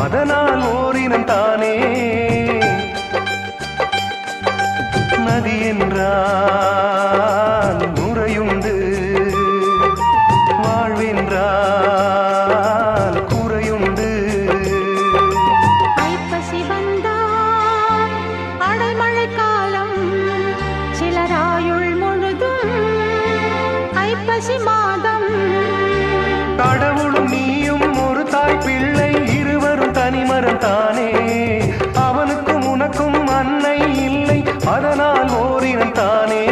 அதனால் ஓரினம் தானே. நதி என்றால் நுரையுண்டு, வாழ்வென்றால் குறையுண்டு. ஐப்பசி வந்தால் அடைமழை காலம், சிலராயுள் முழுதும் ஐப்பசி மாதம். கடவுளும் நீயும் ஒரு தாய் பிள்ளை, இருவரும் தனிமரம் தானே. அவனுக்கும் உனக்கும் அன்னை இல்லை, அதனால் ஓரினம் தானே.